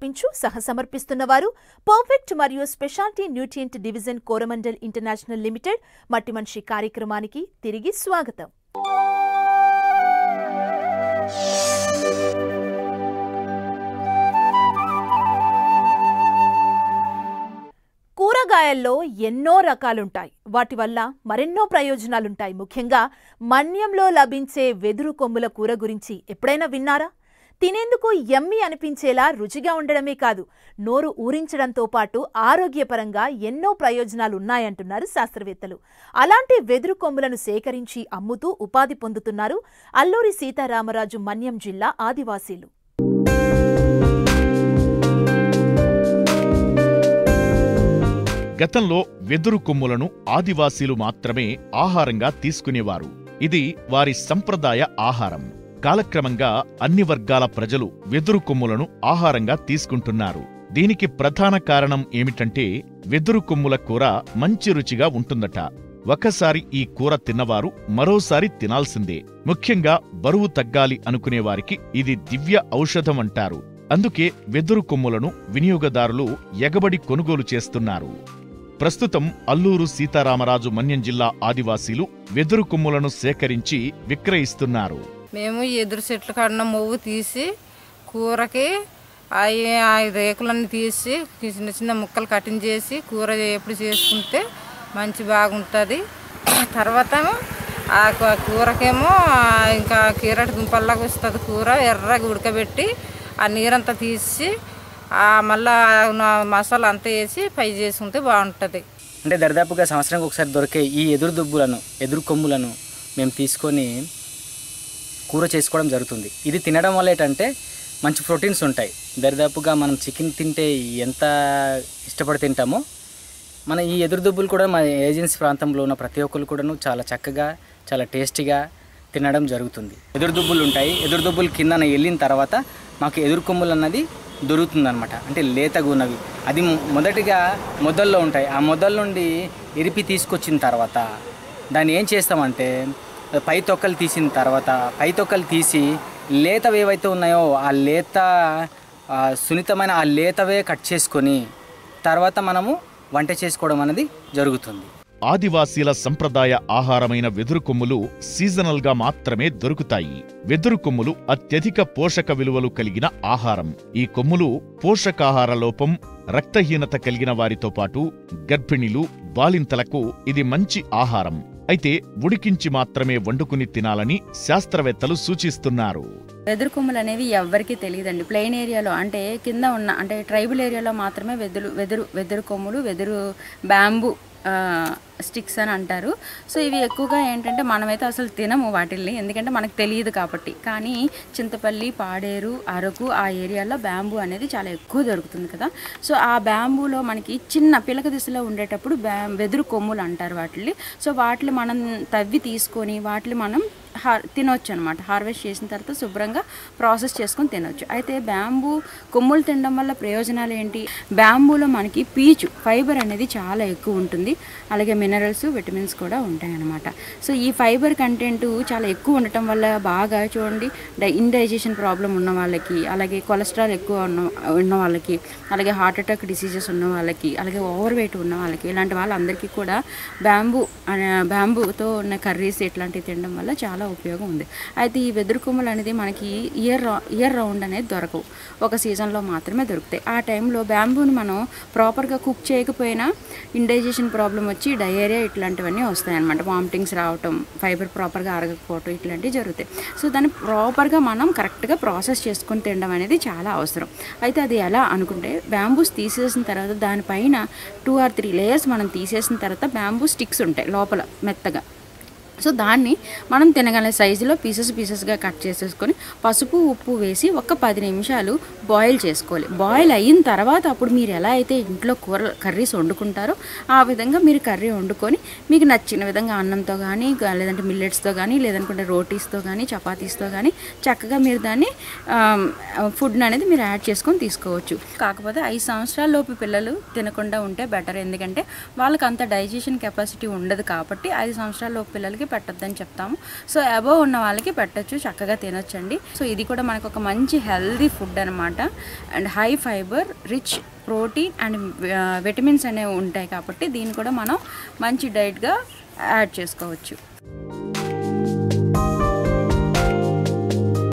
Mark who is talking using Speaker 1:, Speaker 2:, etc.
Speaker 1: సమర్పించు సమర్పిస్తున్నవారు పర్ఫెక్ట్ మరియు speciality nutrient division Coromandel international limited మట్టి మనిషి కార్యక్రమానికి తిరిగి స్వాగతం. కూరగాయల్లో ఎన్నో రకాలుంటాయి. వాటి వల్ల మరెన్నో ప్రయోజనాలుంటాయి. ముఖ్యంగా మన్యంలో లభించే వెదురు కొమ్ముల కూర గురించి ఎప్పుడైనా విన్నారా? తినేందుకు యమ్మీ అనిపించేలా రుచిగా ఉండడమే కాదు, నోరు ఊరించడంతో పాటు ఆరోగ్యపరంగా ఎన్నో ప్రయోజనాలు ఉన్నాయంటున్నారు శాస్త్రవేత్తలు. అలాంటి వెదురు కొమ్ములను సేకరించి అమ్ముతూ ఉపాధి పొందుతున్నారు అల్లూరి సీతారామరాజు మన్యం జిల్లా ఆదివాసీలు.
Speaker 2: గతంలో వెదురు కొమ్ములను ఆదివాసీలు మాత్రమే ఆహారంగా తీసుకునేవారు. ఇది వారి సంప్రదాయ ఆహారం. కాలక్రమంగా అన్ని వర్గాల ప్రజలు వెదురు కొమ్ములను ఆహారంగా తీసుకుంటున్నారు. దీనికి ప్రధాన కారణం ఏమిటంటే వెదురు కొమ్ముల కూర మంచి రుచిగా ఉంటుందట. ఒకసారి ఈ కూర తిన్నవారు మరోసారి తినాల్సిందే. ముఖ్యంగా బరువు తగ్గాలి అనుకునేవారికి ఇది దివ్య ఔషధం అంటారు. అందుకే వెదురు కొమ్ములను వినియోగదారులు ఎగబడి కొనుగోలు చేస్తున్నారు. ప్రస్తుతం అల్లూరు సీతారామరాజు మన్యం జిల్లా ఆదివాసీలు వెదురు కొమ్ములను సేకరించి విక్రయిస్తున్నారు.
Speaker 3: మేము ఎదురు చెట్ల కాడిన మొవ్వు తీసి కూరకి రేకులన్నీ తీసి చిన్న చిన్న ముక్కలు కటింగ్ చేసి కూర ఎప్పుడు చేసుకుంటే మంచి బాగుంటుంది. తర్వాత ఆ కూరకేమో ఇంకా కీరటి దుంపల్లాగా వస్తుంది. కూర ఎర్రగా ఉడకబెట్టి ఆ నీరంతా తీసి మళ్ళా మసాలా అంతా వేసి ఫ్రై చేసుకుంటే బాగుంటుంది.
Speaker 4: అంటే దరిదాపుగా సంవత్సరానికి ఒకసారి దొరికే ఈ ఎదురు కొమ్ములను మేము తీసుకొని కూర చేసుకోవడం జరుగుతుంది. ఇది తినడం వల్ల ఏంటంటే మంచి ప్రోటీన్స్ ఉంటాయి. దరిదాపుగా మనం చికెన్ తింటే ఎంత ఇష్టపడి తింటామో మన ఈ ఎదురుదుబ్బులు కూడా మన ఏజెన్సీ ప్రాంతంలో ఉన్న ప్రతి ఒక్కరు కూడాను చాలా చక్కగా చాలా టేస్టీగా తినడం జరుగుతుంది. ఎదురుదుబ్బులు ఉంటాయి. ఎదురుదుబ్బులు కిందన వెళ్ళిన తర్వాత మాకు ఎదురు కొమ్ములు అన్నది దొరుకుతుందన్నమాట. అంటే లేతగా ఉన్నవి. అది మొదటిగా మొదల్లో ఉంటాయి. ఆ మొదల నుండి ఇరిపి తీసుకొచ్చిన తర్వాత దాన్ని ఏం చేస్తామంటే పై తొక్కలు తీసిన తర్వాత పై తొక్కలు తీసి లేతవి ఏవైతే ఉన్నాయో ఆ లేత సున్నితమైన ఆ లేతవే కట్ చేసుకొని తర్వాత మనము వంట చేసుకోవడం అనేది జరుగుతుంది.
Speaker 2: ఆదివాసీల సంప్రదాయ ఆహారమైన వెదురు కొమ్ములు సీజనల్గా మాత్రమే దొరుకుతాయి. వెదురు కొమ్ములు అత్యధిక పోషక విలువలు కలిగిన ఆహారం. ఈ కొమ్ములు పోషకాహార లోపం, రక్తహీనత కలిగిన వారితో పాటు గర్భిణీలు, బాలింతలకు ఇది మంచి ఆహారం. అయితే ఉడికించి మాత్రమే వండుకుని తినాలని శాస్త్రవేత్తలు సూచిస్తున్నారు.
Speaker 5: వెదురు కొమ్ములు అనేవి ఎవ్వరికీ తెలియదండి. ప్లెయిన్ ఏరియాలో అంటే కింద ఉన్న అంటే ట్రైబల్ ఏరియాలో మాత్రమే వెదురు కొమ్ములు, వెదురు బ్యాంబూ స్టిక్స్ అని అంటారు. సో ఇవి ఎక్కువగా ఏంటంటే మనమైతే అసలు తినము వాటిల్ని, ఎందుకంటే మనకు తెలియదు కాబట్టి. కానీ చింతపల్లి, పాడేరు, అరకు ఆ ఏరియాలో బ్యాంబూ అనేది చాలా ఎక్కువ దొరుకుతుంది కదా. సో ఆ బ్యాంబూలో మనకి చిన్న పిలక దిశలో ఉండేటప్పుడు వెదురు కొమ్ములు అంటారు వాటిని. సో వాటిని మనం తవ్వి తీసుకొని వాటిని మనం తినొచ్చు అనమాట. హార్వెస్ట్ చేసిన తర్వాత శుభ్రంగా ప్రాసెస్ చేసుకొని తినొచ్చు. అయితే బ్యాంబూ కొమ్ములు తినడం వల్ల ప్రయోజనాలు ఏంటి? బ్యాంబూలో మనకి పీచు ఫైబర్ అనేది చాలా ఎక్కువ ఉంటుంది. అలాగే మినరల్స్, విటమిన్స్ కూడా ఉంటాయి అన్నమాట. సో ఈ ఫైబర్ కంటెంట్ చాలా ఎక్కువ ఉండటం వల్ల బాగా చూడండి ఇండైజెషన్ ప్రాబ్లం ఉన్న వాళ్ళకి, అలాగే కొలెస్ట్రాల్ ఎక్కువ ఉన్న వాళ్ళకి, అలాగే హార్ట్ అటాక్ డిసీజెస్ ఉన్న వాళ్ళకి, అలాగే ఓవర్ వెయిట్ ఉన్న వాళ్ళకి, ఇలాంటి వాళ్ళందరికీ కూడా బ్యాంబూతో ఉన్న కర్రీస్ ఇట్లాంటివి తినడం వల్ల చాలా ఉపయోగం ఉంది. అయితే ఈ వెదురు కొమ్ములు అనేది మనకి ఇయర్ రౌండ్ అనేది దొరకవు. ఒక సీజన్లో మాత్రమే దొరుకుతాయి. ఆ టైంలో బ్యాంబూని మనం ప్రాపర్గా కుక్ చేయకపోయినా ఇండైజెషన్ ప్రాబ్లం వచ్చి డయేరియా ఇట్లాంటివన్నీ వస్తాయి అన్నమాట. వామిటింగ్స్ రావటం, ఫైబర్ ప్రాపర్గా అరగకపోవటం ఇట్లాంటివి జరుగుతాయి. సో దాన్ని ప్రాపర్గా మనం కరెక్ట్గా ప్రాసెస్ చేసుకొని తినడం అనేది చాలా అవసరం. అయితే అది ఎలా అనుకుంటే బ్యాంబూస్ తీసేసిన తర్వాత దానిపైన 2 or 3 లేయర్స్ మనం తీసేసిన తర్వాత బ్యాంబూ స్టిక్స్ ఉంటాయి లోపల మెత్తగా. సో దాన్ని మనం తినగల సైజులో పీసెస్గా కట్ చేసేసుకొని పసుపు, ఉప్పు వేసి ఒక 10 నిమిషాలు బాయిల్ చేసుకోవాలి. బాయిల్ అయిన తర్వాత అప్పుడు మీరు ఎలా అయితే ఇంట్లో కర్రీస్ వండుకుంటారో ఆ విధంగా మీరు కర్రీ వండుకొని మీకు నచ్చిన విధంగా అన్నంతో కానీ, లేదంటే మిల్లెట్స్తో కానీ, లేదనుకుంటే రోటీస్తో కానీ, చపాతీస్తో కానీ చక్కగా మీరు దాన్ని ఫుడ్ అనేది మీరు యాడ్ చేసుకొని తీసుకోవచ్చు. కాకపోతే 5 సంవత్సరాల లోపు పిల్లలు తినకుండా ఉంటే బెటర్. ఎందుకంటే వాళ్ళకి అంత డైజెషన్ కెపాసిటీ ఉండదు కాబట్టి 5 సంవత్సరాల లోపు పిల్లలకి వాళ్ళకి పెట్టొద్దని చెప్తాము. సో అబోవ్ ఉన్న వాళ్ళకి పెట్టచ్చు, చక్కగా తినొచ్చండి. సో ఇది కూడా మనకు ఒక మంచి హెల్దీ ఫుడ్ అనమాట. And high fibre, rich protein and vitamins అనేవి ఉంటాయి కాబట్టి దీన్ని కూడా మనం మంచి డైట్గా యాడ్ చేసుకోవచ్చు.